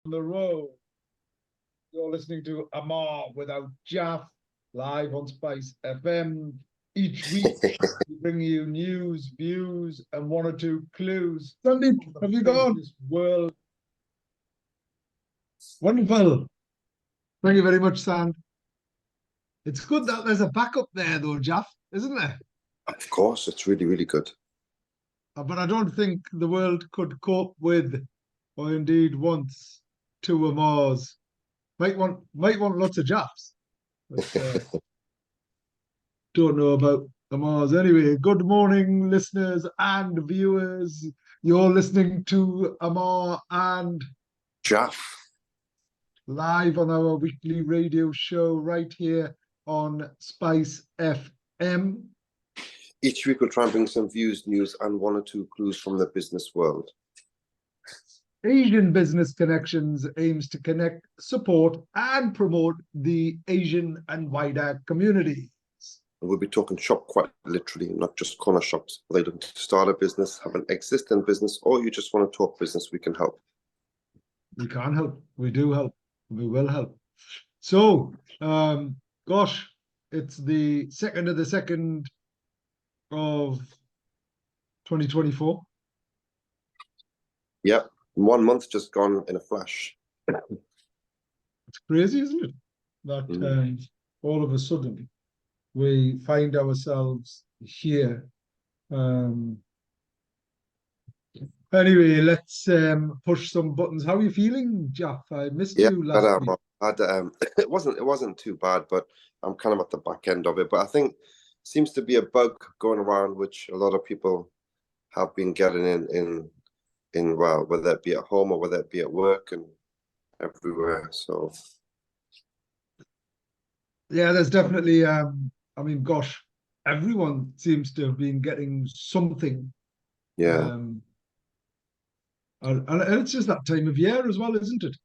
On the road. You're listening to Ammar without Jalf live on Spice FM. Each week, we bring you news, views, and one or two clues. Sandeep, have you gone? This world. Wonderful. Thank you very much, Sand. It's good that there's a backup there, though, Jalf, isn't there? Of course, it's really, really good. But I don't think the world could cope with, or indeed wants, two Ammars. Might want lots of Jafs. But, don't know about Ammars. Anyway, good morning, listeners and viewers. You're listening to Ammar and Jalf. live on our weekly radio show right here on Spice FM. Each week we'll try and bring some views, news, and one or two clues from the business world. Asian Business Connections aims to connect, support, and promote the Asian and wider community. We'll be talking shop quite literally, not just corner shops. Whether you're looking to start a business, have an existing business, or you just want to talk business, we can help. We can help. We do help. We will help. So, gosh, it's the 2nd of the 2nd of 2024. Yep. 1 month just gone in a flash. It's crazy, isn't it? That all of a sudden we find ourselves here. Anyway, let's push some buttons. How are you feeling, Jeff? I missed you last week. It wasn't too bad, but I'm kind of at the back end of it. But I think seems to be a bug going around, which a lot of people have been getting in well, whether it be at home or whether it be at work and everywhere. So yeah, there's definitely I mean, gosh, everyone seems to have been getting something. Yeah. And it's just that time of year as well, isn't it?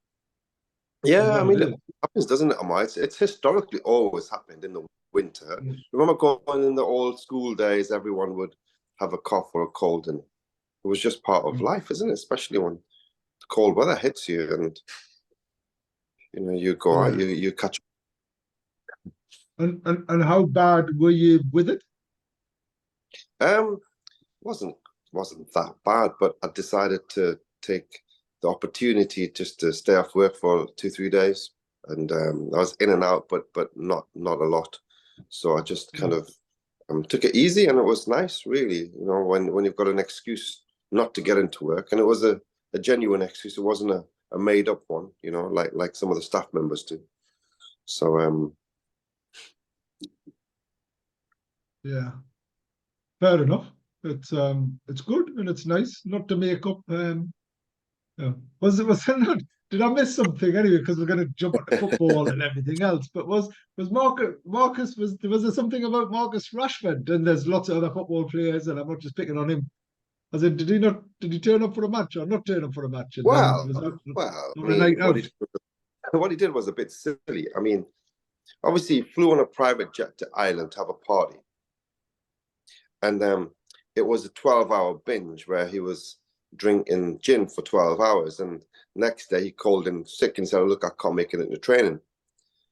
Yeah, I mean, it happens, doesn't it, Ammar? It's historically always happened in the winter. Yeah. Remember going in the old school days, everyone would have a cough or a cold, and it was just part of life, isn't it? Especially when the cold weather hits you and, you know, you go out, you catch. And how bad were you with it? Wasn't that bad, but I decided to take the opportunity just to stay off work for 2-3 days, and I was in and out, but not a lot. So I just kind of took it easy, and it was nice, really. You know, when you've got an excuse not to get into work, and it was a genuine excuse. It wasn't a made up one, you know, like some of the staff members do. So yeah, fair enough. It's good and it's nice not to make up. Was there not? Did I miss something anyway? Because we're going to jump on football and everything else. But was Marcus was there something about Marcus Rashford? And there's lots of other football players, and I'm not just picking on him. As in, did he turn up for a match or not turn up for a match? And well, I mean, what he did was a bit silly. I mean, obviously, he flew on a private jet to Ireland to have a party, and it was a 12-hour binge where he was drinking gin for 12 hours, and next day he called in sick and said, "Look, I can't make it into training."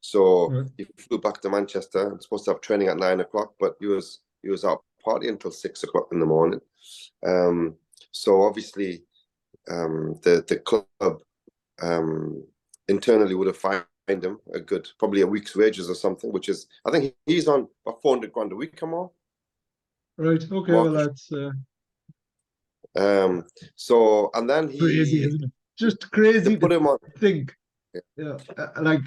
So he flew back to Manchester. I'm supposed to have training at 9 o'clock, but he was out partying until 6 o'clock in the morning. So obviously the club internally would have fined him probably a week's wages or something, which is, I think he's on about 400 grand a week, come on. Right. Okay. Well, that's so, and then crazy, isn't it? Just crazy to put him on. Think, like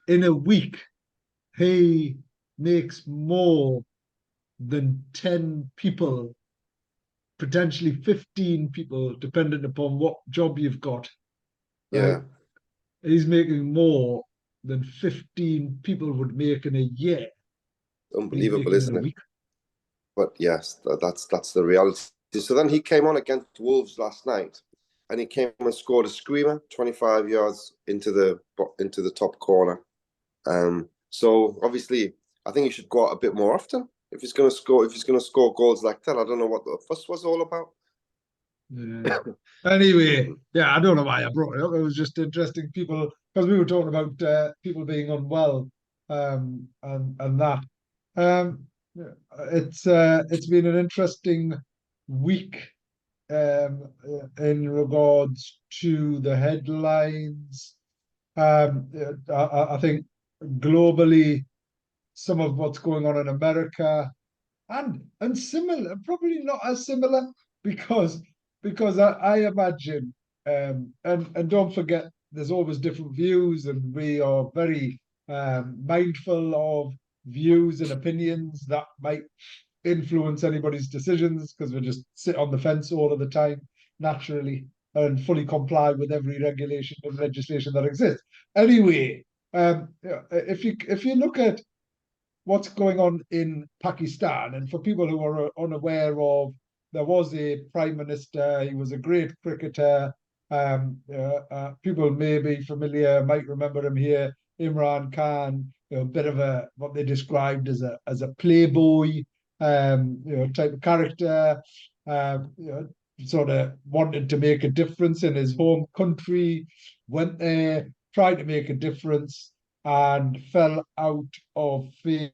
in a week, he makes more than 10 people, potentially 15 people, depending upon what job you've got. Yeah, right? He's making more than 15 people would make in a year. Unbelievable, isn't it? But yes, that's the reality. So then he came on against Wolves last night, and he came and scored a screamer, 25 yards into the top corner. So obviously, I think he should go out a bit more often if he's going to score. If he's going to score goals like that, I don't know what the fuss was all about. Yeah. Anyway, yeah, I don't know why I brought it up. It was just interesting people because we were talking about people being unwell, and that. Yeah, it's been an interesting week in regards to the headlines. I think globally, some of what's going on in America and similar, probably not as similar because I imagine and don't forget there's always different views and we are very mindful of views and opinions that might influence anybody's decisions because we just sit on the fence all of the time naturally and fully comply with every regulation and legislation that exists. Anyway, if you look at what's going on in Pakistan. And for people who are unaware of, there was a prime minister. He was a great cricketer. People may be familiar, might remember him here. Imran Khan, a bit of a what they described as a playboy, type of character. Sort of wanted to make a difference in his home country. Went there, tried to make a difference, and fell out of favor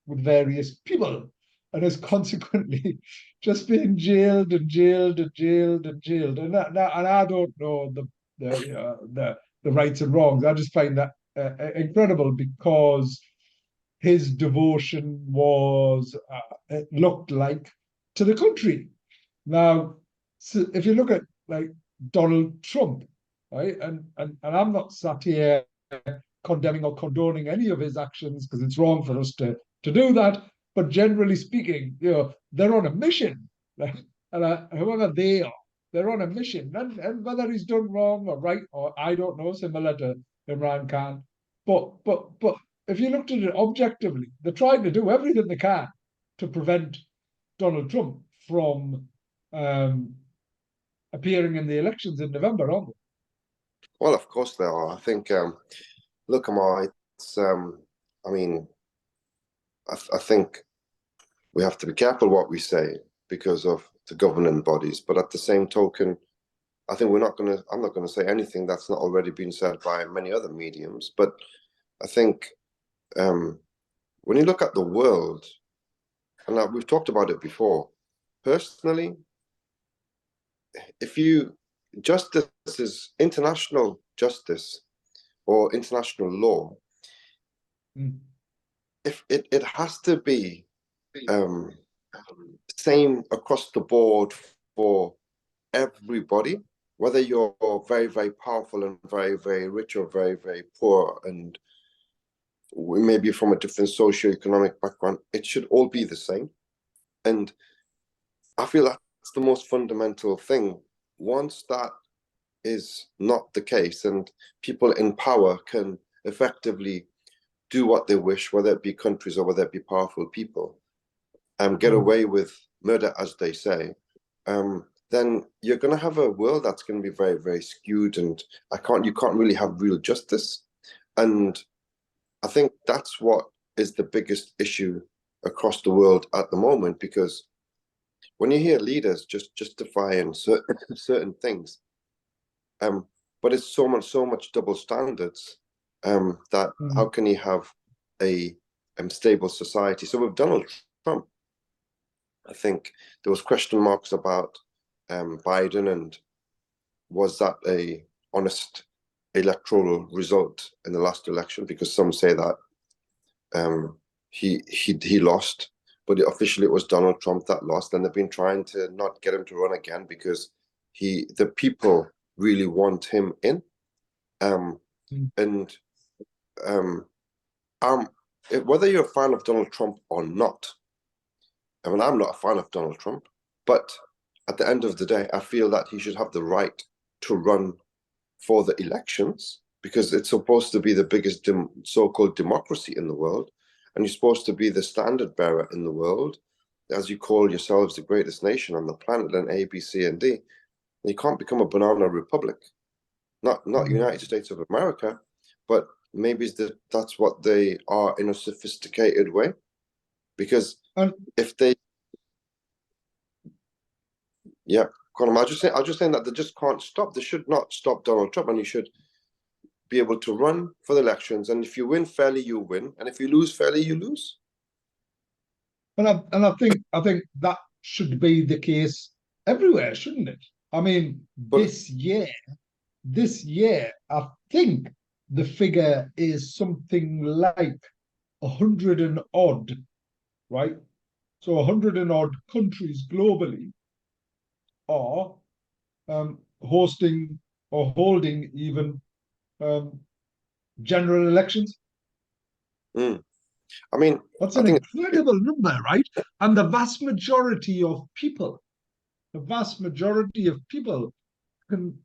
with various people and has consequently just been jailed and jailed and jailed and jailed. And I don't know the rights and wrongs. I just find that incredible because his devotion was it looked like to the country. Now, so if you look at like Donald Trump, right, and I'm not sat here condemning or condoning any of his actions because it's wrong for us to do that. But generally speaking, they're on a mission, right? And whoever they are, they're on a mission, and whether he's done wrong or right or I don't know, similar to Imran Khan. But if you looked at it objectively, they're trying to do everything they can to prevent Donald Trump from um, appearing in the elections in November, aren't they? Well, of course there are. I think, look, Ammar, it's, I mean, I think we have to be careful what we say because of the governing bodies. But at the same token, I think I'm not going to say anything that's not already been said by many other mediums. But I think when you look at the world, and we've talked about it before, personally, if you justice is international justice or international law, if it has to be same across the board for everybody, whether you're very, very powerful and very, very rich or very, very poor, and maybe from a different socio-economic background, it should all be the same. And I feel that's the most fundamental thing. Once that is not the case, and people in power can effectively do what they wish, whether it be countries or whether it be powerful people, get away with murder, as they say, then you're going to have a world that's going to be very, very skewed, and you can't really have real justice. And I think that's what is the biggest issue across the world at the moment, because when you hear leaders just justifying certain things, but it's so much double standards, that how can you have a stable society? So with Donald Trump, I think there was question marks about Biden, and was that a honest electoral result in the last election? Because some say that he lost, but officially it was Donald Trump that lost, and they've been trying to not get him to run again because the people really want him in. And whether you're a fan of Donald Trump or not, I mean, I'm not a fan of Donald Trump, but at the end of the day, I feel that he should have the right to run for the elections, because it's supposed to be the biggest so-called democracy in the world, and you're supposed to be the standard bearer in the world, as you call yourselves the greatest nation on the planet, and A, B, C, and D. And you can't become a banana republic, not United States of America, but maybe that's what they are in a sophisticated way, because if they, yeah, Colin, I was just saying that they just can't stop. They should not stop Donald Trump, and you should be able to run for the elections. And if you win fairly, you win, and if you lose fairly, you lose. And I think that should be the case everywhere, shouldn't it? I mean, But this year, I think the figure is something like 100 and odd, right? So 100 and odd countries globally are hosting or holding even general elections. I mean, That's I an think incredible number, right? And the vast majority of people can,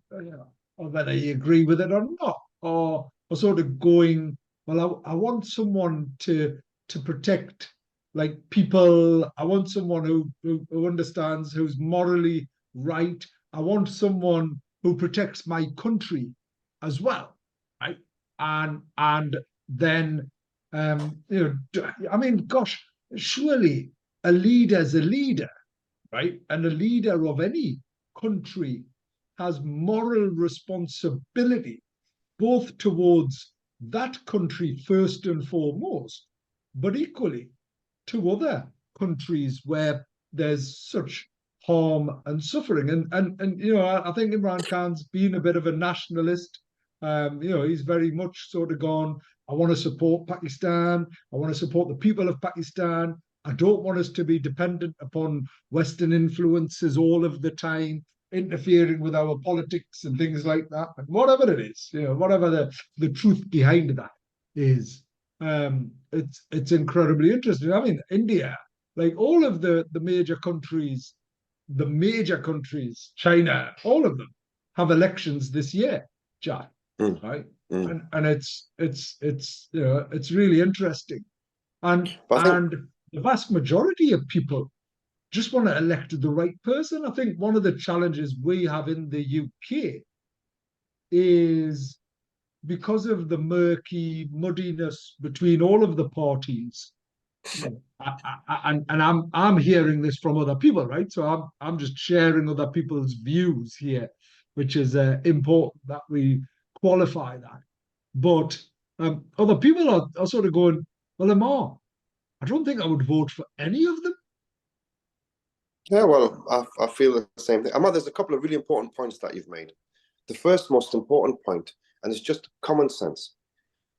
or whether you agree with it or not, or sort of going, well, I want someone to protect like people. I want someone who understands, who's morally right. I want someone who protects my country as well, right? And then I mean, gosh, surely a leader's a leader, right? And a leader of any country has moral responsibility, both towards that country first and foremost, but equally to other countries where there's such harm and suffering. And I think Imran Khan's been a bit of a nationalist. He's very much sort of gone, I want to support Pakistan. I want to support the people of Pakistan. I don't want us to be dependent upon Western influences all of the time, interfering with our politics and things like that. And whatever it is, whatever the truth behind that is, it's incredibly interesting. I mean, India, like all of the major countries, China, all of them have elections this year, Jack, right? And it's really interesting. And but I think and the vast majority of people just want to elect the right person. I think one of the challenges we have in the UK is because of the murky muddiness between all of the parties. And I'm hearing this from other people, right? So I'm just sharing other people's views here, which is important that we qualify that. But other people are sort of going, well, Ammar, I don't think I would vote for any of them. yeah, well, I feel the same thing. Ammar, there's a couple of really important points that you've made. The first most important point, and it's just common sense.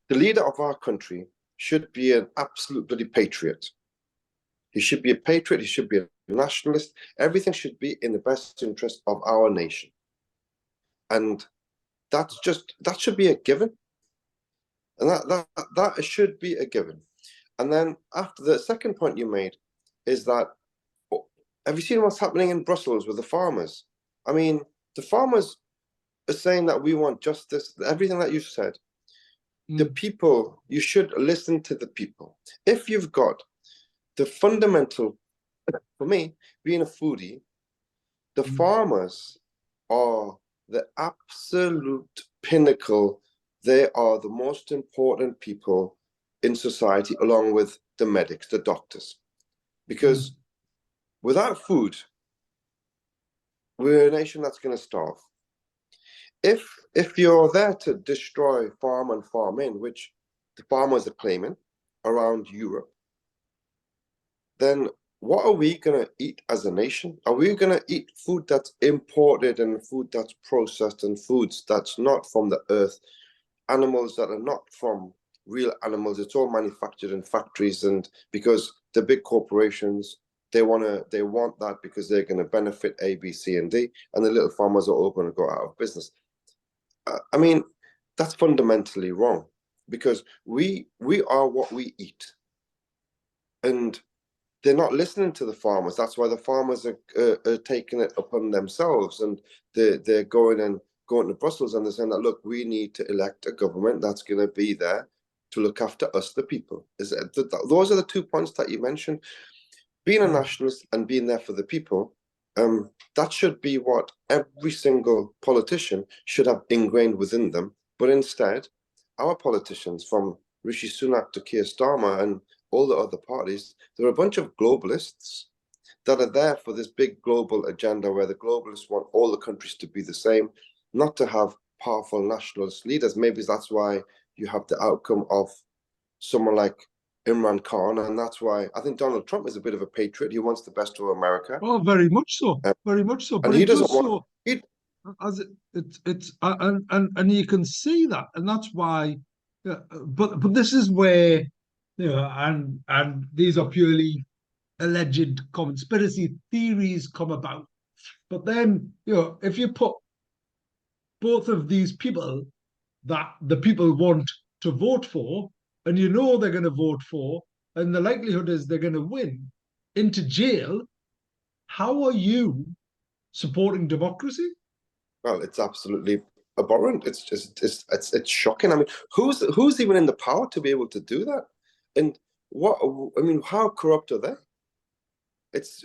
The leader of our country should be an absolute bloody patriot. He should be a patriot. He should be a nationalist. Everything should be in the best interest of our nation. And that should be a given. And that should be a given. And then after, the second point you made is that, have you seen what's happening in Brussels with the farmers? I mean, the farmers are saying that we want justice, everything that you said. The people, you should listen to the people. If you've got the fundamental, for me, being a foodie, the farmers are the absolute pinnacle. They are the most important people in society, along with the medics, the doctors. Because without food, we're a nation that's going to starve. If you're there to destroy farm and farm in, which the farmers are claiming around Europe, then what are we going to eat as a nation? Are we going to eat food that's imported and food that's processed and foods that's not from the earth, animals that are not from real animals? It's all manufactured in factories, and because the big corporations, they want that because they're going to benefit A, B, C, and D, and the little farmers are all going to go out of business. I mean, that's fundamentally wrong, because we are what we eat, and they're not listening to the farmers. That's why the farmers are taking it upon themselves, and they're going to Brussels, and they're saying that, look, we need to elect a government that's going to be there to look after us, the people. Those are the 2 points that you mentioned. Being a nationalist and being there for the people, that should be what every single politician should have ingrained within them. But instead, our politicians, from Rishi Sunak to Keir Starmer and all the other parties, they're a bunch of globalists that are there for this big global agenda where the globalists want all the countries to be the same, not to have powerful nationalist leaders. Maybe that's why you have the outcome of someone like Imran Khan, and that's why I think Donald Trump is a bit of a patriot. He wants the best of America. Oh, very much so, very much so. And But he it doesn't does want. so as it's and you can see that, and that's why. But this is where, and these are purely alleged conspiracy theories come about. But then, if you put both of these people that the people want to vote for, and they're going to vote for, and the likelihood is they're going to win, into jail, how are you supporting democracy? Well, it's absolutely abhorrent. It's just it's shocking. I mean, who's even in the power to be able to do that? And what I mean, how corrupt are they? It's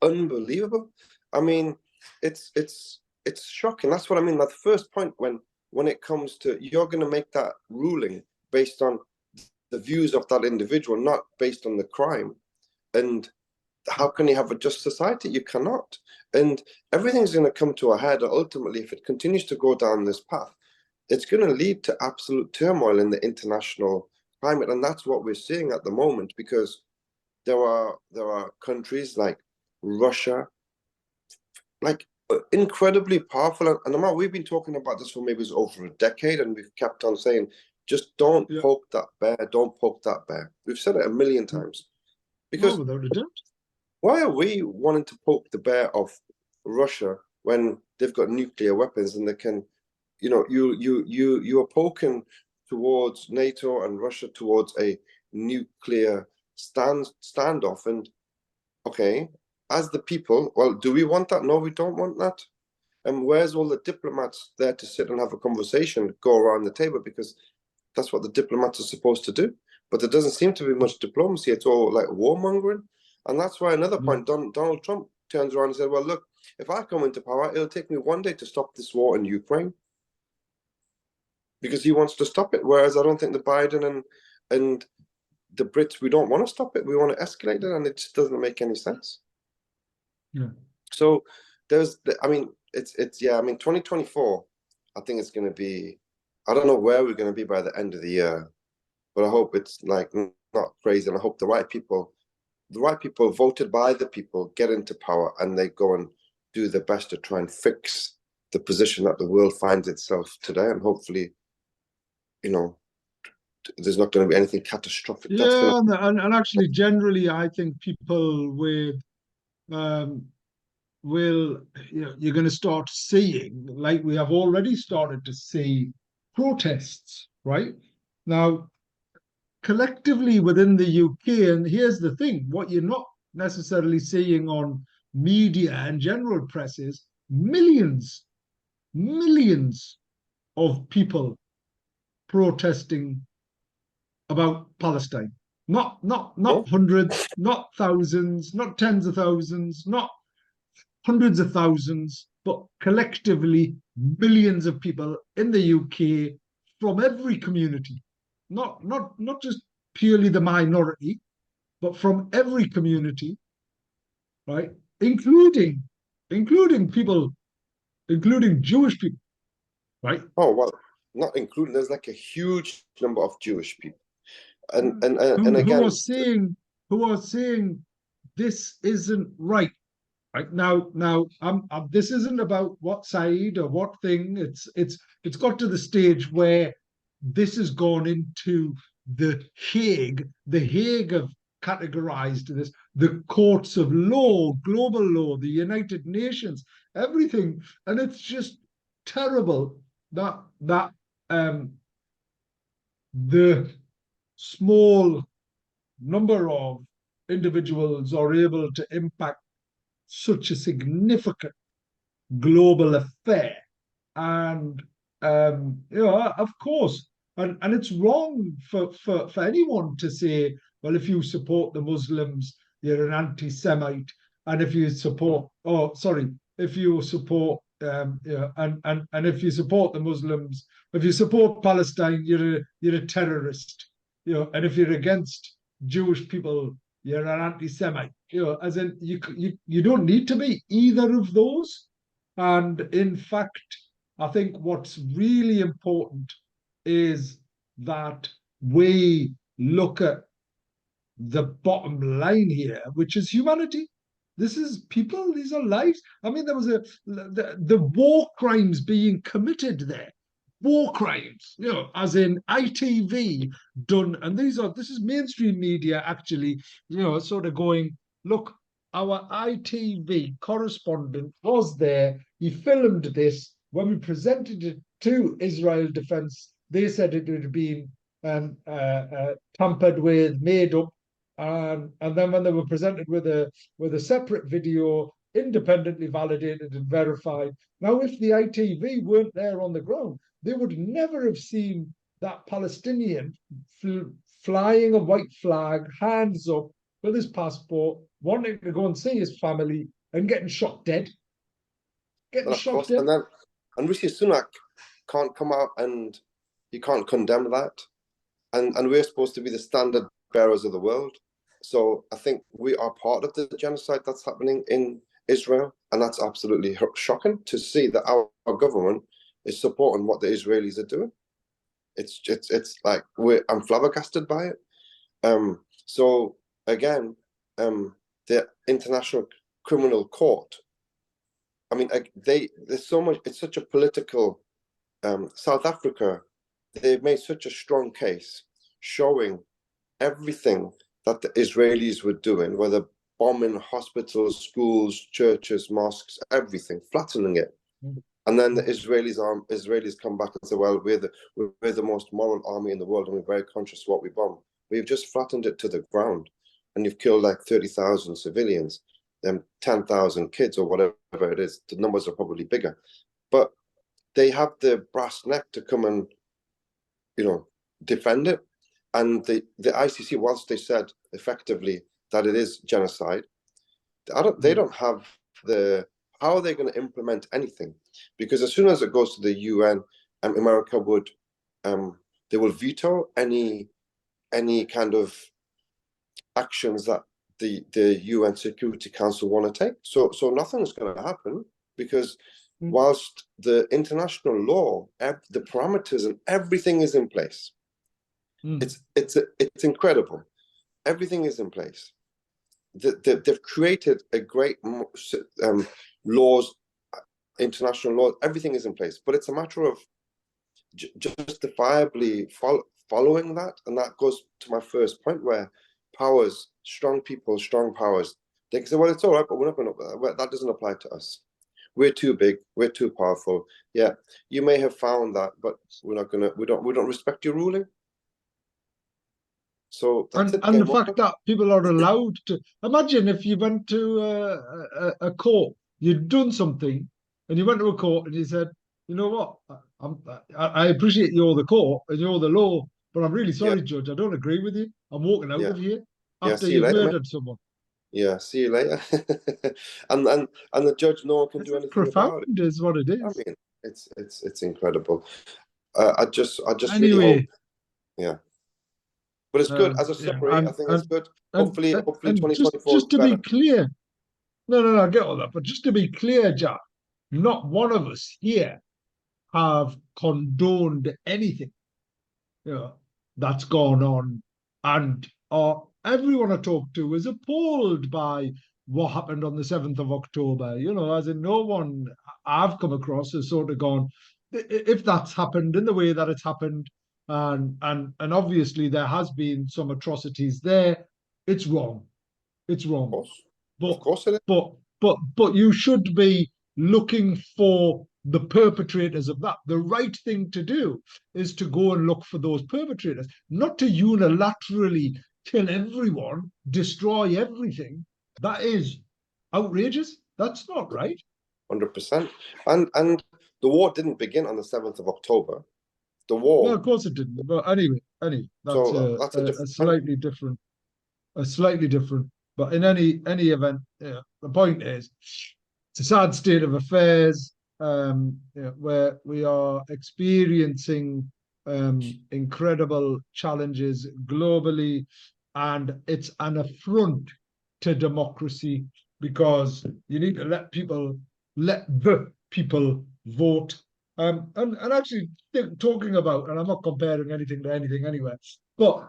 unbelievable. I mean, it's shocking. That's what I mean. That first point when it comes to you're going to make that ruling based on the views of that individual, not based on the crime. And how can you have a just society? You cannot. And everything's going to come to a head ultimately if it continues to go down this path. It's going to lead to absolute turmoil in the international climate, and that's what we're seeing at the moment. Because there are countries like Russia, like incredibly powerful. And Ammar, we've been talking about this for maybe over a decade, and we've kept on saying, just don't poke that bear, don't poke that bear. We've said it a million times. Because without a doubt. Why are we wanting to poke the bear of Russia when they've got nuclear weapons and they can, you are poking towards NATO and Russia towards a nuclear standoff. And okay, as the people, well, do we want that? No, we don't want that. And where's all the diplomats there to sit and have a conversation, go around the table? Because that's what the diplomats are supposed to do. But there doesn't seem to be much diplomacy. It's all like warmongering. And that's why another point, Donald Trump turns around and said, well, look, if I come into power, it'll take me one day to stop this war in Ukraine. Because he wants to stop it. Whereas I don't think the Biden and the Brits, we don't want to stop it. We want to escalate it. And it just doesn't make any sense. Yeah. So it's 2024, I think it's going to be, I don't know where we're going to be by the end of the year, but I hope it's like not crazy. And I hope the right people voted by the people get into power and they go and do their best to try and fix the position that the world finds itself today. And hopefully, there's not going to be anything catastrophic. Yeah, and actually, generally, I think people you're going to start seeing, like we have already started to see, protests, right? Now, collectively within the UK, and here's the thing, what you're not necessarily seeing on media and general press is millions of people protesting about Palestine. Not hundreds, not thousands, not tens of thousands, not hundreds of thousands, but collectively millions of people in the UK from every community, not just purely the minority, but from every community, right? Including people, including Jewish people, right? Oh, well, not including, there's like a huge number of Jewish people. And again, who are saying this isn't right. Right now, this isn't about what side or what thing. It's got to the stage where this has gone into the Hague. The Hague have categorized this. The courts of law, global law, the United Nations, everything, and it's just terrible that the small number of individuals are able to impact such a significant global affair. And of course, and it's wrong for anyone to say, well, if you support the Muslims, you're an anti-Semite, and if you support, if you support, and if you support the Muslims, if you support Palestine, you're a terrorist, and if you're against Jewish people, you're an anti-Semite. As in you don't need to be either of those. And in fact, I think what's really important is that we look at the bottom line here, which is humanity. This is people, these are lives. I mean, there was the war crimes being committed there. War crimes, as in ITV done, and this is mainstream media actually, sort of going, look, our ITV correspondent was there. He filmed this. When we presented it to Israel Defense, they said it had been tampered with, made up, and then when they were presented with a separate video, independently validated and verified. Now, if the ITV weren't there on the ground, they would never have seen that Palestinian flying a white flag, hands up, with his passport, wanting to go and see his family, and getting shot dead. Getting shot dead. And Rishi Sunak can't come out and he can't condemn that. And we're supposed to be the standard bearers of the world. So I think we are part of the genocide that's happening in Israel, and that's absolutely shocking to see that our government is supporting what the Israelis are doing. It's like I'm flabbergasted by it. So again, the International Criminal Court. I mean, there's so much. It's such a political. South Africa, they've made such a strong case showing everything that the Israelis were doing, whether bombing hospitals, schools, churches, mosques, everything, flattening it. And then the Israelis come back and say, well, we're the most moral army in the world, and we're very conscious of what we bomb. We've just flattened it to the ground, and you've killed like 30,000 civilians, 10,000 kids, or whatever it is. The numbers are probably bigger, but they have the brass neck to come and, defend it. And the ICC, once they said effectively that it is genocide, they don't have how are they going to implement anything? Because as soon as it goes to the UN, America they will veto any kind of actions that the UN Security Council want to take. So nothing's going to happen, because whilst the international law, the parameters and everything is in place, it's incredible. Everything is in place. They've created a great laws, international laws. Everything is in place, but it's a matter of justifiably following that. And that goes to my first point, where powers, strong people, strong powers, they can say, well, it's all right, but we're not going to. That doesn't apply to us. We're too big. We're too powerful. Yeah, you may have found that, but we're not going to. We don't respect your ruling. So and the fact that people are allowed to imagine, if you went to a court, you'd done something, and you went to a court and you said, you know what, I appreciate you're the court and you're the law, but I'm really sorry, Judge, I don't agree with you. I'm walking out of here after you've murdered someone. Yeah, see you later. and the judge, no one can do anything about it. Is what it is. I mean, it's incredible. I just anyway, really hope, yeah. But it's good as a summary. I think it's good. Hopefully 2024 just to be clear, no, I get all that, but just to be clear, Jack, not one of us here have condoned anything, that's gone on, and everyone I talked to was appalled by what happened on the 7th of October. As in, no one I've come across has sort of gone, if that's happened in the way that it's happened, and obviously there has been some atrocities there, it's wrong. It's wrong. Of course it is. But you should be looking for the perpetrators of that. The right thing to do is to go and look for those perpetrators, not to unilaterally kill everyone, destroy everything. That is outrageous. That's not right. 100%. And the war didn't begin on the 7th of October. The war. No, of course it didn't. But anyway, that's a slightly different. But in any event, the point is, it's a sad state of affairs, where we are experiencing incredible challenges globally. and it's an affront to democracy because you need to let the people vote. And actually talking about, and I'm not comparing anything to anything anyway, but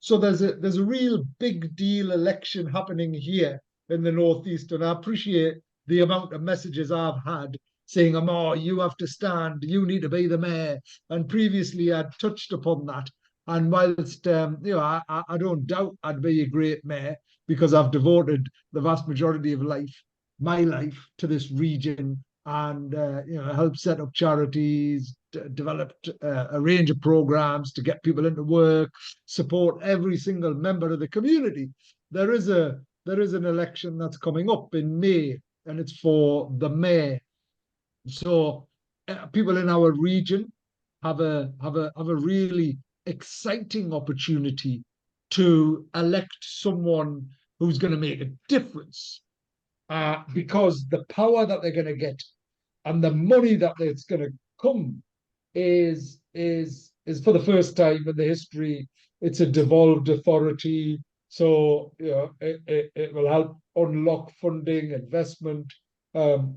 so there's a real big deal election happening here in the Northeast, and I appreciate the amount of messages I've had saying, Ammar, you have to stand, you need to be the mayor. And previously I'd touched upon that. And whilst I don't doubt I'd be a great mayor because I've devoted the vast majority of my life, to this region, and helped set up charities, developed a range of programs to get people into work, support every single member of the community. There is an election that's coming up in May, and it's for the mayor. So people in our region have a really exciting opportunity to elect someone who's going to make a difference, because the power that they're going to get and the money that it's going to come is for the first time in the history. It's a devolved authority, so it will help unlock funding, investment,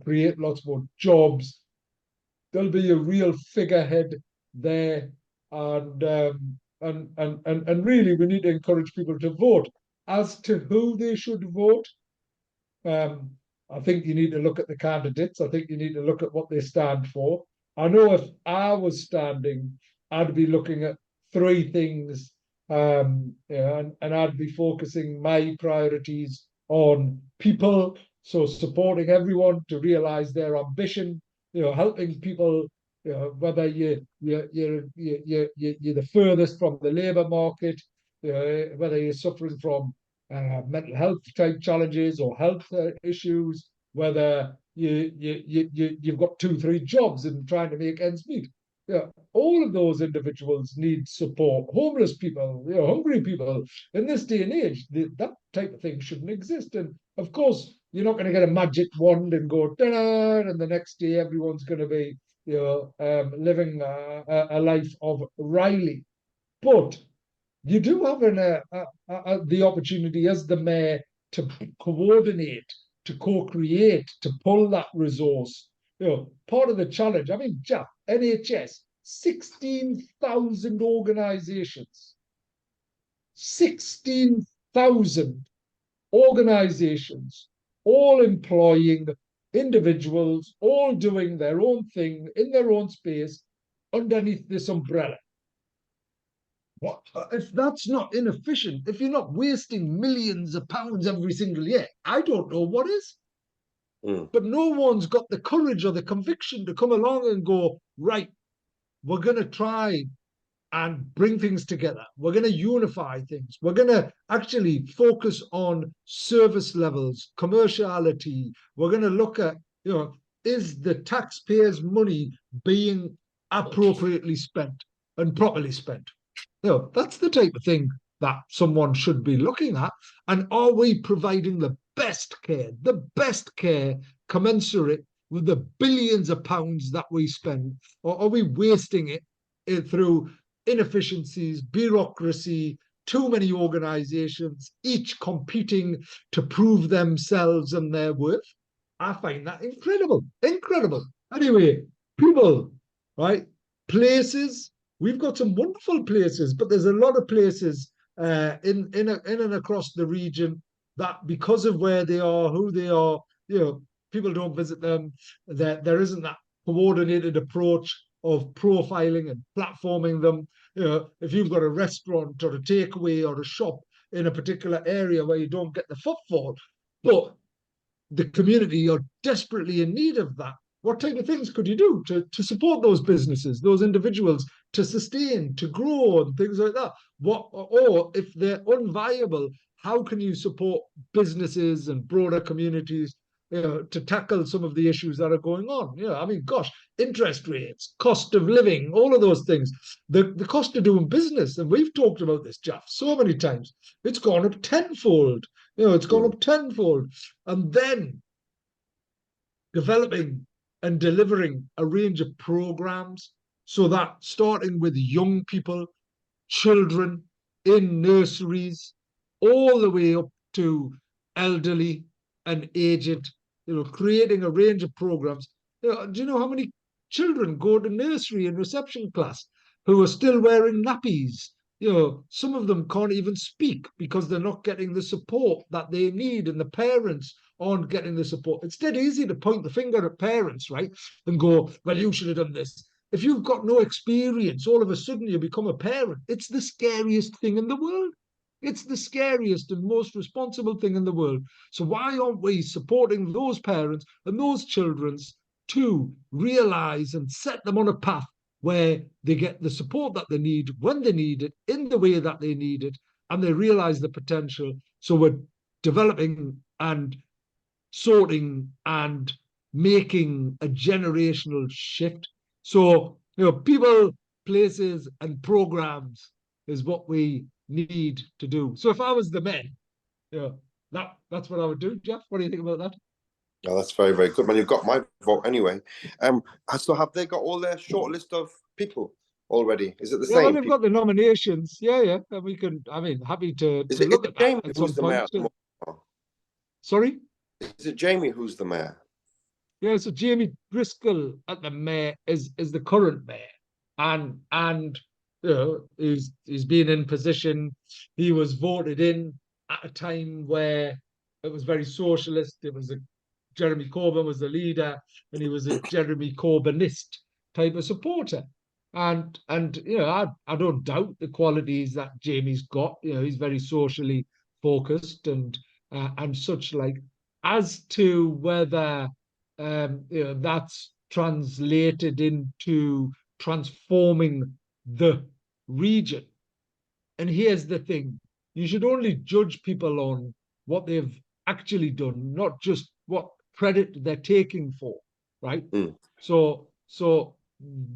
create lots more jobs. There'll be a real figurehead there, and really we need to encourage people to vote. As to who they should vote, um, I think you need to look at the candidates. I think you need to look at what they stand for. I know if I was standing, I'd be looking at three things, and I'd be focusing my priorities on people. So supporting everyone to realize their ambition, helping people, whether you're the furthest from the labour market, whether you're suffering from mental health type challenges or health issues, whether you've got 2, 3 jobs and trying to make ends meet. Yeah, all of those individuals need support. Homeless people, hungry people. In this day and age, that type of thing shouldn't exist. And of course, you're not going to get a magic wand and go da, and the next day everyone's going to be, living a life of Riley. But you do have the opportunity as the mayor to coordinate, to co-create, to pull that resource. Part of the challenge. I mean, Jeff, NHS, 16,000 organisations, 16,000 organisations, all employing individuals, all doing their own thing in their own space underneath this umbrella. What, if that's not inefficient, if you're not wasting millions of pounds every single year, I don't know what is. But no one's got the courage or the conviction to come along and go, right, we're going to try and bring things together. We're going to unify things. We're going to actually focus on service levels, commerciality. We're going to look at, is the taxpayers' money being appropriately spent and properly spent? That's the type of thing that someone should be looking at. And are we providing the best care commensurate with the billions of pounds that we spend? Or are we wasting it through inefficiencies, bureaucracy, too many organizations, each competing to prove themselves and their worth? I find that incredible. Anyway, people, right? Places, we've got some wonderful places, but there's a lot of places in and across the region that, because of where they are, who they are, people don't visit them. There isn't that coordinated approach of profiling and platforming them. If you've got a restaurant or a takeaway or a shop in a particular area where you don't get the footfall, but the community are desperately in need of that, what type of things could you do to support those businesses, those individuals, to sustain, to grow, and things like that? Or if they're unviable, how can you support businesses and broader communities, to tackle some of the issues that are going on? I mean, gosh, interest rates, cost of living, all of those things, the cost of doing business, and we've talked about this, Jeff, so many times. It's gone up tenfold. It's gone up tenfold. And then developing and delivering a range of programs so that, starting with young people, children in nurseries, all the way up to elderly and aged, creating a range of programs. Do you know how many children go to nursery and reception class who are still wearing nappies? Some of them can't even speak because they're not getting the support that they need, and the parents aren't getting the support. It's dead easy to point the finger at parents, right? And go, well, you should have done this. If you've got no experience, all of a sudden you become a parent. It's the scariest thing in the world. It's the scariest and most responsible thing in the world. So why aren't we supporting those parents and those children to realize and set them on a path where they get the support that they need when they need it, in the way that they need it, and they realize the potential? So we're developing and sorting and making a generational shift. So, people, places, and programs is what we need to do. So if I was the men, that's what I would do. Jeff, what do you think about that? Oh, that's very, very good, man. You've got my vote anyway. So have they got all their short list of people already? Is it the Yeah, well, same they've people? got the nominations. Yeah, yeah. And we can, I mean, happy to Is look it at that Jamie at who's some the mayor point. at the moment? Sorry? Is it Jamie who's the mayor? Yeah, so Jamie Driscoll at the mayor is the current mayor, and he's been in position. He was voted in at a time where it was very socialist. It was Jeremy Corbyn was the leader, and he was a Jeremy Corbynist type of supporter. And I don't doubt the qualities that Jamie's got. He's very socially focused and such like. As to whether that's translated into transforming the region. And here's the thing: you should only judge people on what they've actually done, not just what credit they're taking for, right? Mm. So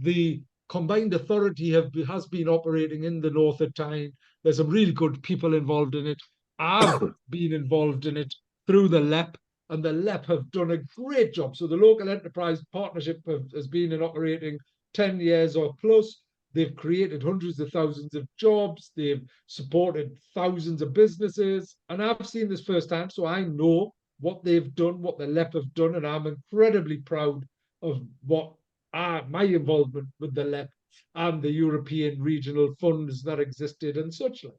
the combined authority has been operating in the north at time. There's some really good people involved in it. I've been involved in it through the LEP, and the LEP have done a great job. So the local enterprise partnership has been in operating 10 years or plus. They've created hundreds of thousands of jobs. They've supported thousands of businesses. And I've seen this firsthand, so I know what they've done, what the LEP have done, and I'm incredibly proud of my involvement with the LEP and the European regional funds that existed and such like.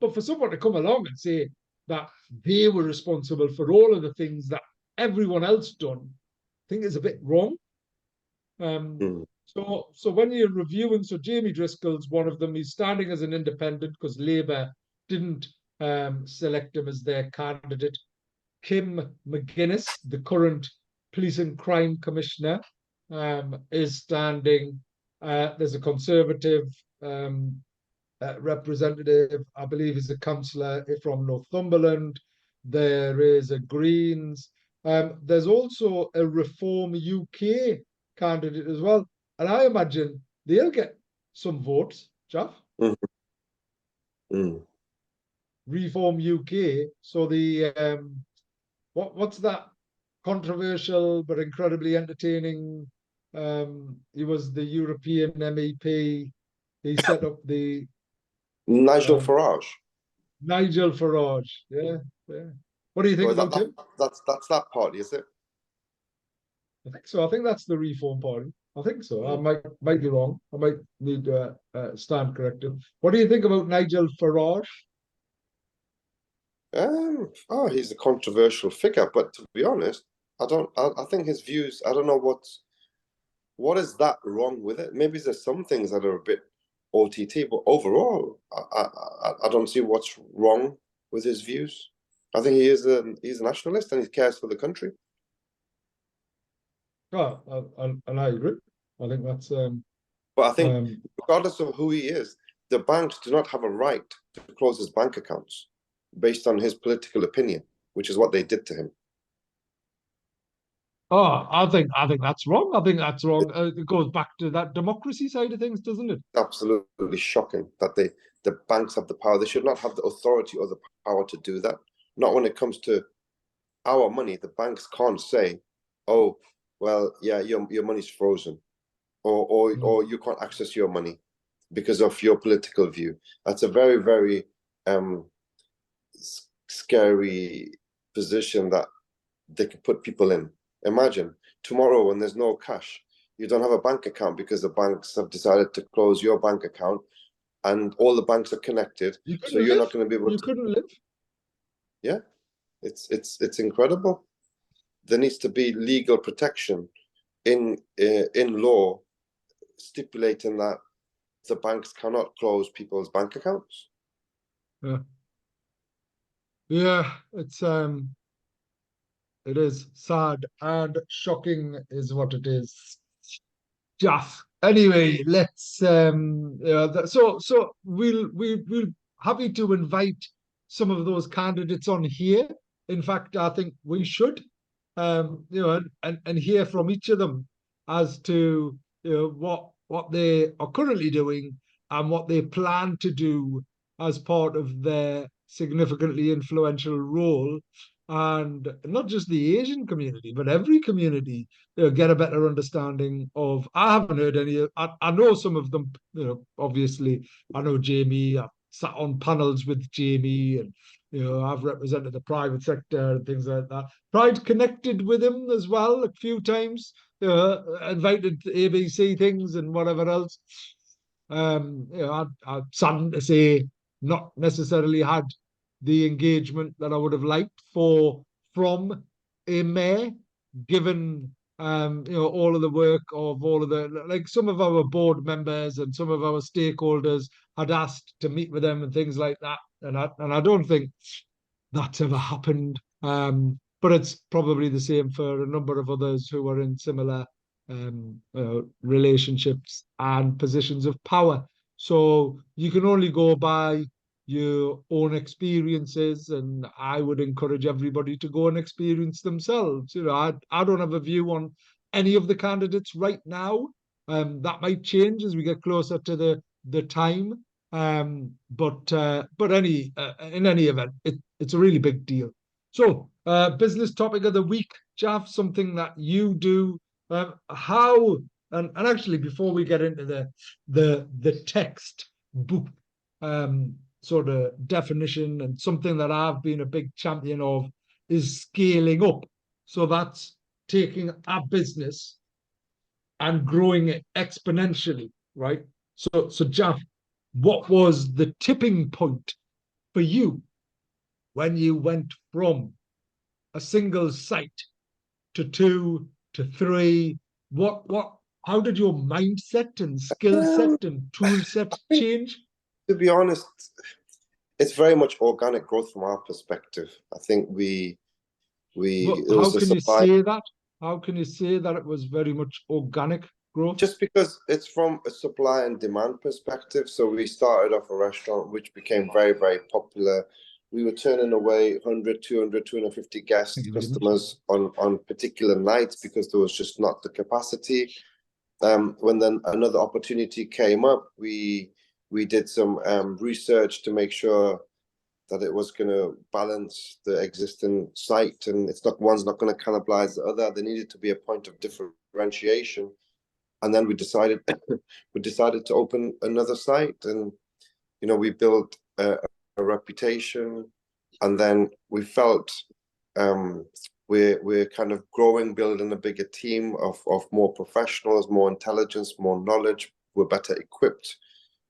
But for someone to come along and say that they were responsible for all of the things that everyone else done, I think is a bit wrong. Mm. So when you're reviewing, so Jamie Driscoll's one of them. He's standing as an independent because Labour didn't select him as their candidate. Kim McGuinness, the current Police and Crime Commissioner, is standing. There's a Conservative representative, I believe is a councillor from Northumberland. There is a Greens. There's also a Reform UK candidate as well. And I imagine they'll get some votes, Jeff. Mm. Mm. Reform UK. So what's that controversial but incredibly entertaining? He was the European MEP. He set up the Nigel um, Farage. Nigel Farage. Yeah, yeah. What do you think Or is about him? that's that party, is it? I think so. I think that's the Reform Party. I think so. I Mm. might be wrong. I might need to stand corrected. What do you think about Nigel Farage? He's a controversial figure, but to be honest, I think his views. I don't know what is that wrong with it. Maybe there's some things that are a bit OTT, but overall, I don't see what's wrong with his views. I think he's a nationalist and he cares for the country. Oh, and I agree. I think that's But I think, um, regardless of who he is, the banks do not have a right to close his bank accounts based on his political opinion, which is what they did to him. I think that's wrong. I think that's wrong. It goes back to that democracy side of things, doesn't it? Absolutely shocking that the banks have the power. They should not have the authority or the power to do that. Not when it comes to our money. The banks can't say, "Oh, well, yeah, your money's frozen," or you can't access your money because of your political view. That's a very, very scary position that they can put people in. Imagine tomorrow when there's no cash, you don't have a bank account because the banks have decided to close your bank account, and all the banks are connected, so you're not going to be able You to. couldn't live. Yeah, it's incredible. There needs to be legal protection in law stipulating that the banks cannot close people's bank accounts. Yeah, yeah. It is sad and shocking, is what it is. Jaff. Anyway, let's so we'll happy to invite some of those candidates on here. In fact, I think we should and hear from each of them as to what they are currently doing and what they plan to do as part of their significantly influential role, and not just the Asian community, but every community, get a better understanding of. I haven't heard any. I know some of them. Obviously, I know Jamie. I've sat on panels with Jamie, and I've represented the private sector and things like that. Pride connected with him as well a few times. Invited to ABC things and whatever else. I'm saddened to say, not necessarily had the engagement that I would have liked from a mayor, given all of the work of all of the, like, some of our board members and some of our stakeholders had asked to meet with them and things like that, and I don't think that's ever happened. But it's probably the same for a number of others who are in similar relationships and positions of power. So you can only go by your own experiences, and I would encourage everybody to go and experience themselves. I don't have a view on any of the candidates right now. That might change as we get closer to the time. But in any event, it's a really big deal. So, business topic of the week, Jaff, something that you do. How and actually, before we get into the text book sort of definition, and something that I've been a big champion of is scaling up. So that's taking a business and growing it exponentially, right? So Jaff, what was the tipping point for you when you went from a single site to two to three? How did your mindset and skill set and tool set change? To be honest, it's very much organic growth from our perspective. I think it How was a can you supply. say that? How can you say that it was very much organic growth? Just because it's from a supply and demand perspective. So we started off a restaurant which became very, very popular. We were turning away 100, 200, 250 guests, customers on particular nights because there was just not the capacity. When then another opportunity came up, we did some research to make sure that it was going to balance the existing site, and one's not going to cannibalize the other. There needed to be a point of differentiation, and then we decided to open another site, and we built a reputation, and then we felt we're kind of growing, building a bigger team of more professionals, more intelligence, more knowledge. We're better equipped,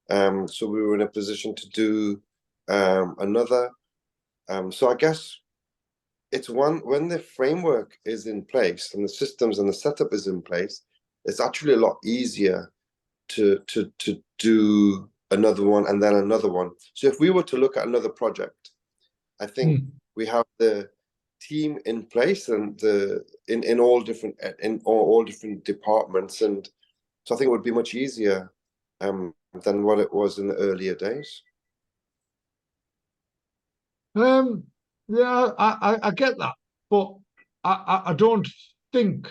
so we were in a position to do another. So I guess it's when the framework is in place and the systems and the setup is in place, it's actually a lot easier to do another one and then another one. So if we were to look at another project, I think we have the team in place and in all different departments, and so I think it would be much easier than what it was in the earlier days. Yeah, I get that, but I don't think,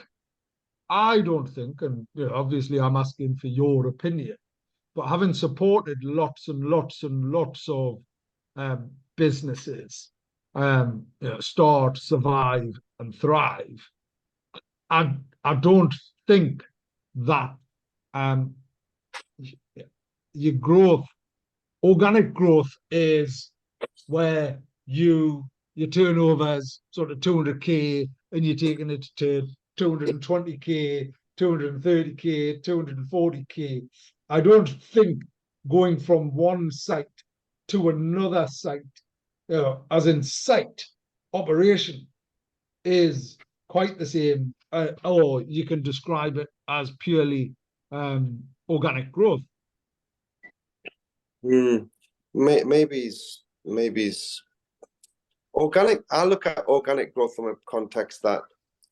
and obviously I'm asking for your opinion, but having supported lots and lots and lots of businesses start, survive, and thrive, I don't think that um, your growth, organic growth, is where your turnover is sort of 200K and you're taking it to 220K, 230K, 240K. I don't think going from one site to another site, as in site operation, is quite the same, or you can describe it as purely organic growth. Maybe it's organic. I look at organic growth from a context that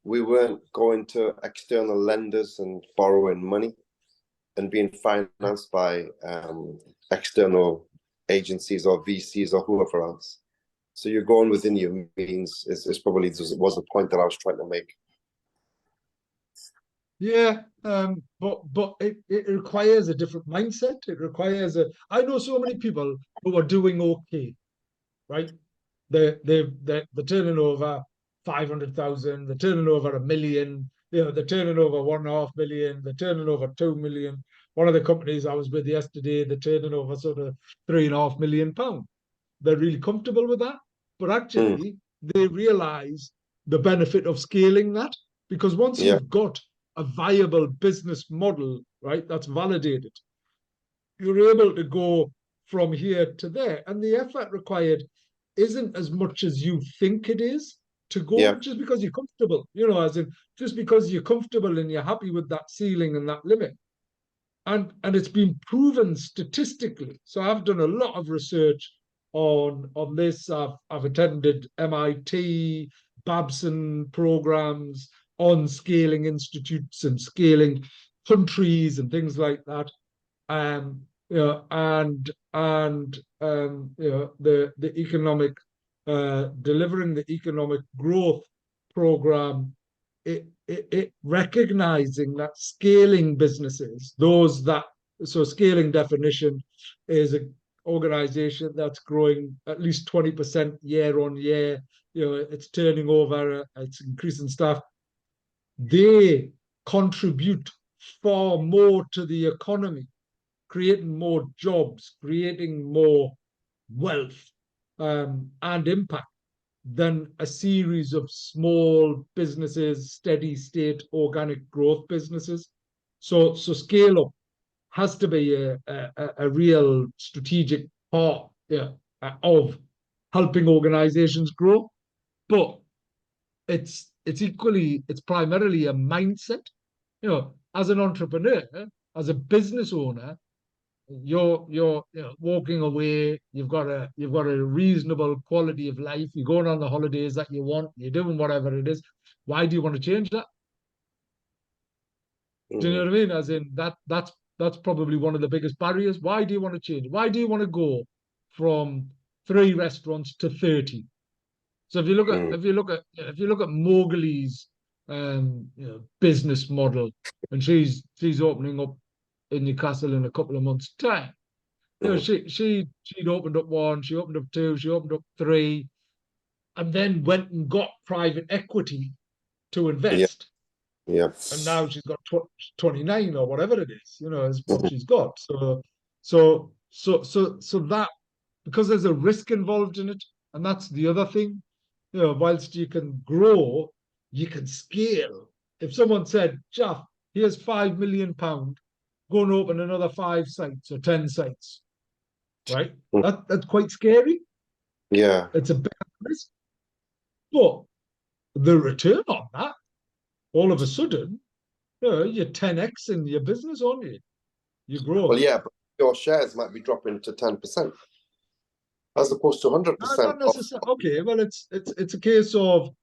we weren't going to external lenders and borrowing money and being financed by external agencies or VCs or whoever else. So you're going within your means is probably was the point that I was trying to make. Yeah, but it requires a different mindset. It requires a. I know so many people who are doing okay, right? They're turning over 500,000, they're turning over 1 million, they're turning over 1.5 million, they're turning over 2 million. One of the companies I was with yesterday, they're turning over sort of £3.5 million. They're really comfortable with that, but Mm, actually they realize the benefit of scaling that, because once yeah, you've got a viable business model, right, that's validated, you're able to go from here to there. And the effort required isn't as much as you think it is to yeah. go just because you're comfortable, as in just because you're comfortable and you're happy with that ceiling and that limit. And it's been proven statistically. So I've done a lot of research on this. I've attended MIT, Babson programs on scaling institutes and scaling countries and things like that. The economic delivering the economic growth program, it recognizing that scaling businesses, so scaling definition is an organization that's growing at least 20% year on year. It's turning over, it's increasing staff. They contribute far more to the economy, creating more jobs, creating more wealth, and impact than a series of small businesses, steady state organic growth businesses. So scale up has to be a real strategic part, yeah, of helping organizations grow. But it's primarily a mindset. As an entrepreneur, as a business owner, you're walking away. You've got a reasonable quality of life. You're going on the holidays that you want. You're doing whatever it is. Why do you want to change that? Do you know Mm, what I mean? As in that's probably one of the biggest barriers. Why do you want to change? Why do you want to go from 3 restaurants to 30? So mm, if you look at Mowgli's business model, and she's opening up in Newcastle in a couple of months' time. mm. She'd opened up one, she opened up two, she opened up three, and then went and got private equity to Yeah, invest. yeah. And now she's got 29 or whatever it is, is what Mhm, she's got. So that, because there's a risk involved in it, and that's the other thing. Whilst you can grow, you can scale. If someone said, Jeff, here's £5 million, go and open another 5 sites or 10 sites, right? mm. That's quite scary. Yeah. It's a big risk, but the return on that, all of a sudden, you're 10x in your business, aren't you? Your Well, growth. yeah, but your shares might be dropping to 10% as opposed to No, 100% not of. necessarily. Okay, well, it's a case of,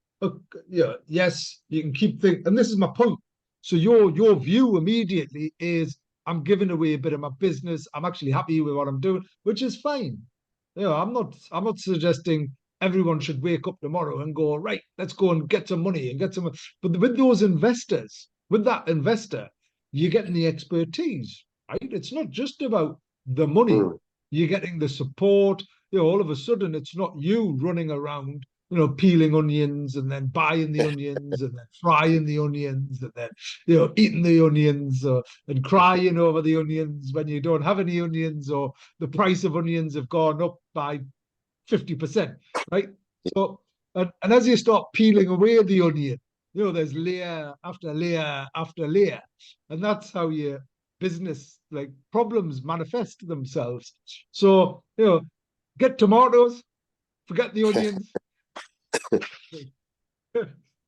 yes, you can keep thinking, and this is my point. So your view immediately is, I'm giving away a bit of my business. I'm actually happy with what I'm doing, which is fine. I'm not suggesting everyone should wake up tomorrow and go, right, let's go and get some money and get some. But with those investors, with that investor, you're getting the expertise, right? It's not just about the money. Mm, You're getting the support. All of a sudden it's not you running around, peeling onions and then buying the onions and then frying the onions and then, eating the onions, and crying over the onions when you don't have any onions, or the price of onions have gone up by 50%, right? So, and as you start peeling away the onion, there's layer after layer after layer, and that's how your business like problems manifest themselves. So, get tomatoes, forget the onions.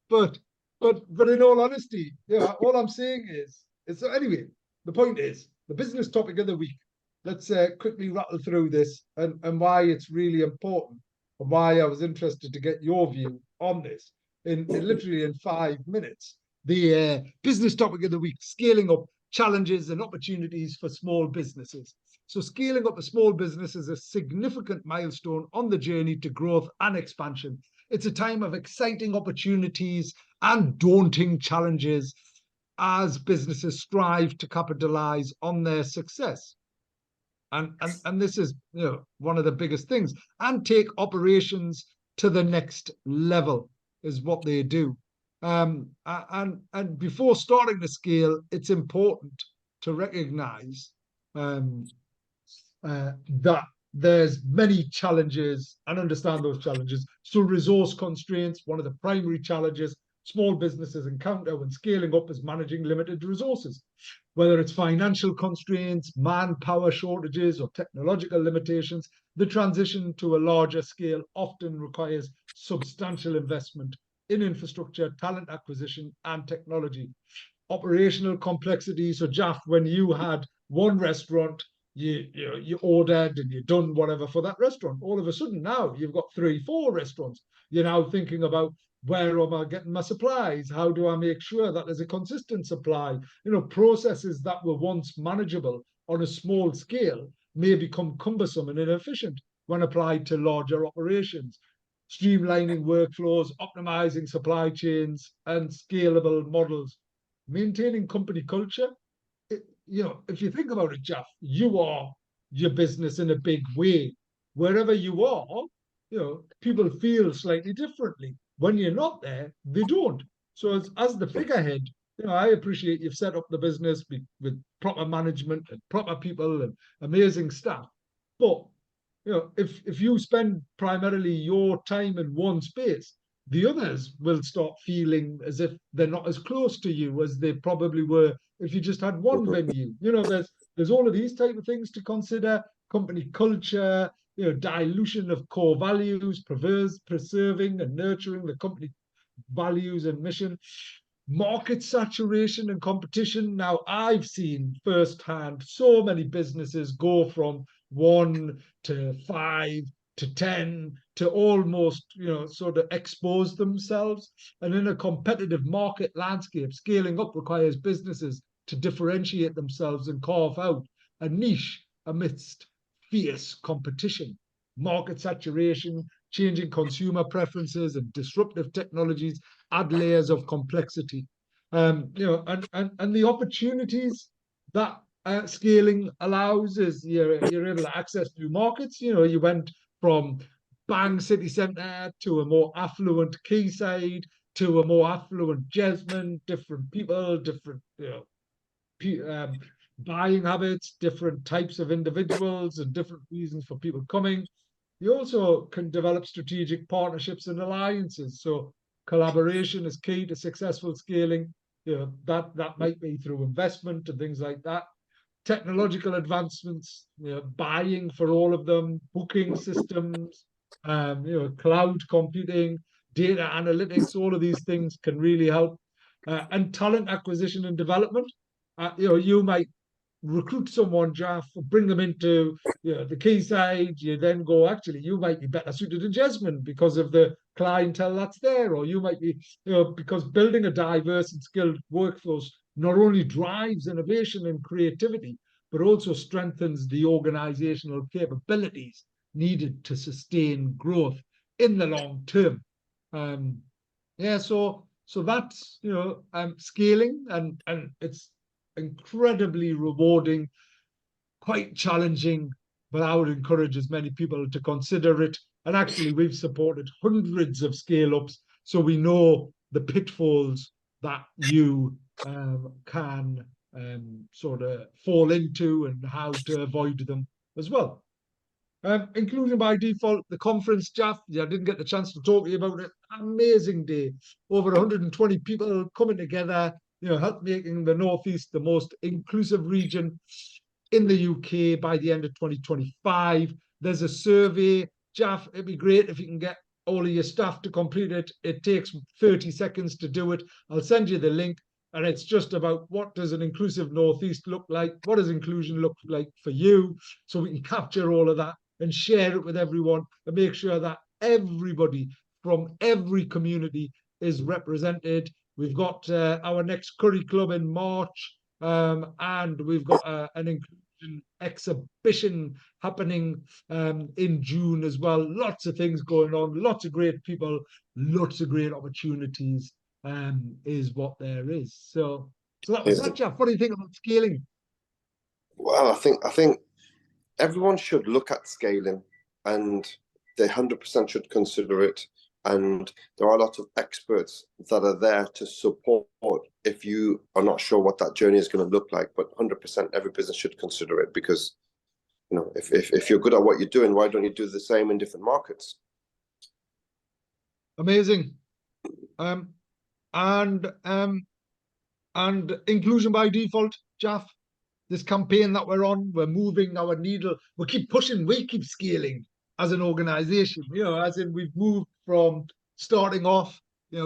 but but in all honesty, all I'm saying is so anyway, the point is the business topic of the week. Let's quickly rattle through this and why it's really important and why I was interested to get your view on this in literally in 5 minutes. The business topic of the week: scaling up, challenges and opportunities for small businesses. So scaling up a small business is a significant milestone on the journey to growth and expansion. It's a time of exciting opportunities and daunting challenges as businesses strive to capitalize on their success. And this is one of the biggest things, and take operations to the next level is what they do. And before starting to scale, it's important to recognize that there's many challenges and understand those challenges. So resource constraints, one of the primary challenges small businesses encounter when scaling up is managing limited resources, whether it's financial constraints, manpower shortages, or technological limitations. The transition to a larger scale often requires substantial investment in infrastructure, talent acquisition, and technology. Operational complexity. So, Jaff, when you had one restaurant, you ordered and you done whatever for that restaurant. All of a sudden now you've got 3, 4 restaurants. You're now thinking about, where am I getting my supplies? How do I make sure that there's a consistent supply? Processes that were once manageable on a small scale may become cumbersome and inefficient when applied to larger operations. Streamlining workflows, optimizing supply chains, and scalable models. Maintaining company culture. If you think about it, Jeff, you are your business in a big way. Wherever you are, people feel slightly differently. When you're not there, they don't. So as the figurehead, I appreciate you've set up the business with proper management and proper people and amazing staff. But if you spend primarily your time in one space, the others will start feeling as if they're not as close to you as they probably were if you just had one venue. There's all of these type of things to consider: company culture, dilution of core values, preserving and nurturing the company values and mission, market saturation and competition. Now, I've seen firsthand so many businesses go from 1 to 5 to 10 to almost, sort of expose themselves. And in a competitive market landscape, scaling up requires businesses to differentiate themselves and carve out a niche amidst fierce competition. Market saturation, changing consumer preferences, and disruptive technologies add layers of complexity. And the opportunities that scaling allows is you're able to access new markets. You went from bang city centre to a more affluent quayside to a more affluent Jesmond, different people, different buying habits, different types of individuals, and different reasons for people coming. You also can develop strategic partnerships and alliances. So collaboration is key to successful scaling. That might be through investment and things like that. Technological advancements, buying for all of them, booking systems, cloud computing, data analytics, all of these things can really help. And talent acquisition and development. You might recruit someone, Jeff, bring them into the quayside. You then go, actually, you might be better suited in Jesmond because of the clientele that's there, or you might be, because building a diverse and skilled workforce not only drives innovation and creativity, but also strengthens the organizational capabilities needed to sustain growth in the long term. So that's scaling, and it's incredibly rewarding, quite challenging, but I would encourage as many people to consider it. And actually, we've supported hundreds of scale ups, so we know the pitfalls that you can sort of fall into and how to avoid them as well. Inclusion by default, the conference, Jeff. Yeah, I didn't get the chance to talk to you about it. Amazing day. Over 120 people coming together, help making the Northeast the most inclusive region in the UK by the end of 2025. There's a survey. Jeff, it'd be great if you can get all of your staff to complete it. It takes 30 seconds to do it. I'll send you the link. And it's just about what does an inclusive Northeast look like? What does inclusion look like for you? So we can capture all of that and share it with everyone and make sure that everybody from every community is represented. We've got our next curry club in March, and we've got an inclusion exhibition happening in June as well. Lots of things going on, lots of great people, lots of great opportunities is what there is. So that was that, Jeff. What do you think about scaling? Well, I think everyone should look at scaling, and they 100% should consider it. And there are a lot of experts that are there to support if you are not sure what that journey is going to look like. But 100% every business should consider it, because if you're good at what you're doing, why don't you do the same in different markets? Amazing. And inclusion by default, Jeff. This campaign that we're on, we're moving our needle. We keep pushing, we keep scaling as an organization, as in we've moved from starting off,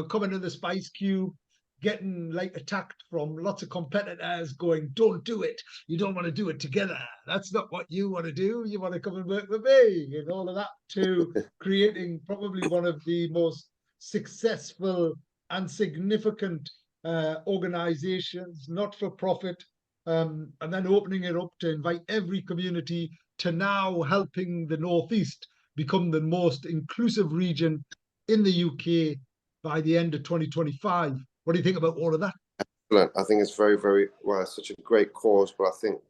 coming to the Spice Cube, getting like attacked from lots of competitors going, don't do it. You don't want to do it together. That's not what you want to do. You want to come and work with me and all of that, to creating probably one of the most successful and significant organizations, not for profit, and then opening it up to invite every community, to now helping the Northeast become the most inclusive region in the UK by the end of 2025. What do you think about all of that? Excellent. I think it's very, very well. It's such a great cause, but I think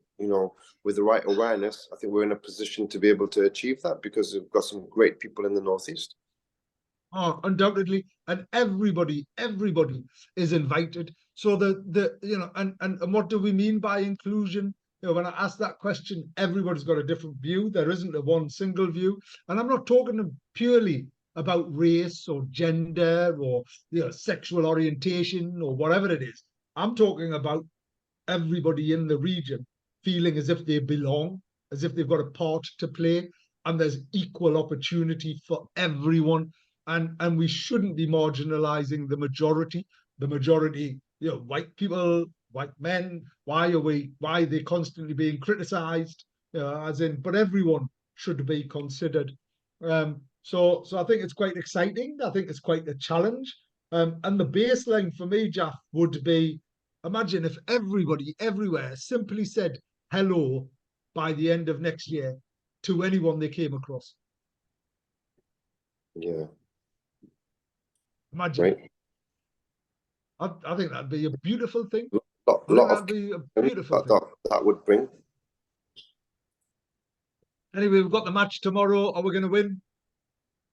with the right awareness, I think we're in a position to be able to achieve that, because we've got some great people in the Northeast. Oh, undoubtedly, and everybody is invited. So and what do we mean by inclusion? When I ask that question, everybody's got a different view. There isn't a one single view, and I'm not talking purely about race or gender or sexual orientation or whatever it is. I'm talking about everybody in the region feeling as if they belong, as if they've got a part to play, and there's equal opportunity for everyone. And we shouldn't be marginalizing the majority. The majority, white people, white men. Why are they constantly being criticized? But everyone should be considered. So I think it's quite exciting. I think it's quite a challenge. And the baseline for me, Jeff, would be, imagine if everybody everywhere simply said hello by the end of next year to anyone they came across. Yeah. Imagine. Right. I think that'd be a beautiful thing. That'd be a beautiful thing. That would bring. Anyway, we've got the match tomorrow. Are we going to win?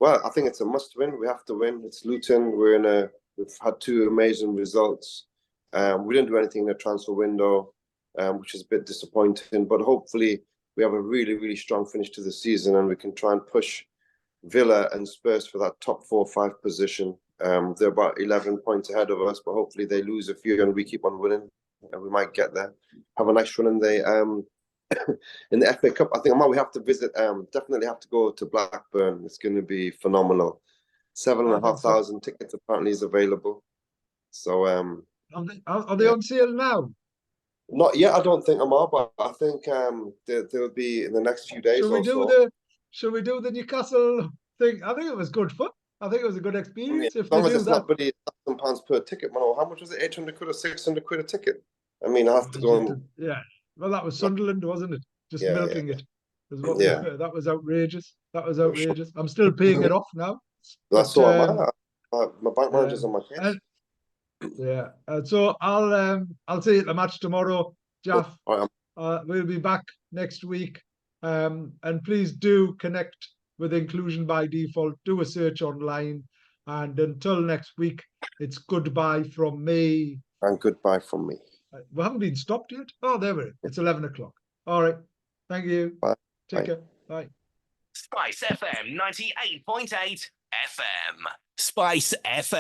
Well, I think it's a must-win. We have to win. It's Luton. We've had two amazing results. We didn't do anything in the transfer window, which is a bit disappointing. But hopefully, we have a really, really strong finish to the season, and we can try and push Villa and Spurs for that top 4-5 position. They're about 11 points ahead of us, but hopefully they lose a few and we keep on winning, and we might get there. Have a nice run in the in the FA Cup. I think we have to visit. Definitely have to go to Blackburn. It's going to be phenomenal. 7,500 tickets apparently is available. So are they on sale now? Not yet, I don't think, Ammar, but I think they'll be in the next few days or so. Should we do the Newcastle thing? I think it was good fun. I think it was a good experience. As long as it's not really £1,000 per ticket, man. How much was it? 800 quid or 600 quid a ticket? I mean, I have to go and... Yeah. Well, that was Sunderland, wasn't it? Just milking it. That was outrageous. That was outrageous. I'm still paying it off now. That's so my bank manager's on my case. So I'll see you at the match tomorrow, Jeff. Right. We'll be back next week. And please do connect with Inclusion by Default. Do a search online. And until next week, it's goodbye from me. And goodbye from me. We haven't been stopped yet. Oh, there we are. It's 11 o'clock. All right. Thank you. Bye. Take care. Bye. Spice FM 98.8 FM. Spice FM.